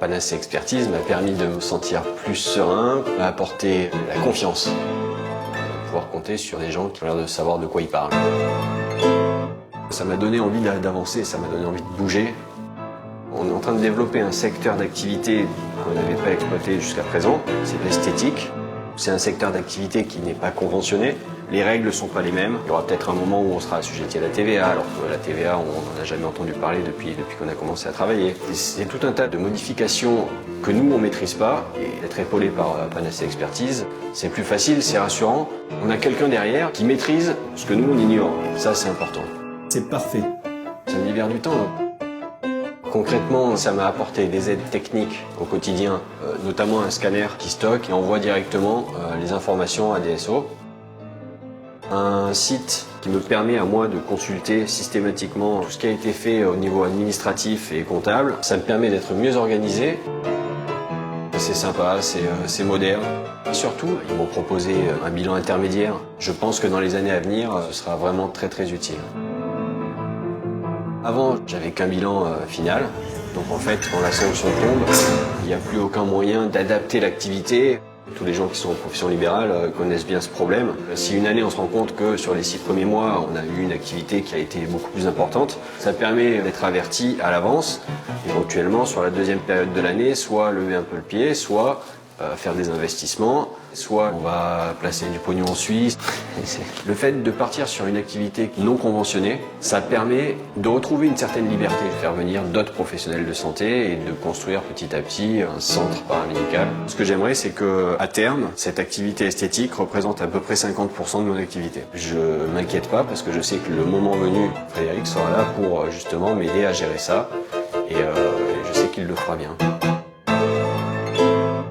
Panacea Expertise m'a permis de me sentir plus serein, m'a apporté la confiance. Pouvoir compter sur des gens qui ont l'air de savoir de quoi ils parlent. Ça m'a donné envie d'avancer, ça m'a donné envie de bouger. On est en train de développer un secteur d'activité qu'on n'avait pas exploité jusqu'à présent, c'est l'esthétique. C'est un secteur d'activité qui n'est pas conventionné. Les règles ne sont pas les mêmes. Il y aura peut-être un moment où on sera assujetti à la TVA, alors que la TVA, on n'en a jamais entendu parler depuis qu'on a commencé à travailler. C'est tout un tas de modifications que nous, on ne maîtrise pas. Et d'être épaulé par Panacea Expertise, c'est plus facile, c'est rassurant. On a quelqu'un derrière qui maîtrise ce que nous, on ignore. Ça, c'est important. C'est parfait. Ça me libère du temps. Concrètement, ça m'a apporté des aides techniques au quotidien, notamment un scanner qui stocke et envoie directement les informations à DSO. Un site qui me permet à moi de consulter systématiquement tout ce qui a été fait au niveau administratif et comptable. Ça me permet d'être mieux organisé. C'est sympa, c'est moderne. Et surtout, ils m'ont proposé un bilan intermédiaire. Je pense que dans les années à venir, ce sera vraiment très utile. Avant, j'avais qu'un bilan final. Donc en fait, quand la sanction tombe, il n'y a plus aucun moyen d'adapter l'activité. Tous les gens qui sont en profession libérale connaissent bien ce problème. Si une année, on se rend compte que sur les 6 premiers mois, on a eu une activité qui a été beaucoup plus importante, ça permet d'être averti à l'avance, éventuellement sur la deuxième période de l'année, soit lever un peu le pied, soit faire des investissements, soit on va placer du pognon en Suisse. Le fait de partir sur une activité non conventionnée, ça permet de retrouver une certaine liberté, de faire venir d'autres professionnels de santé et de construire petit à petit un centre paramédical. Ce que j'aimerais, c'est qu'à terme, cette activité esthétique représente à peu près 50% de mon activité. Je m'inquiète pas parce que je sais que le moment venu, Frédéric sera là pour justement m'aider à gérer ça et je sais qu'il le fera bien.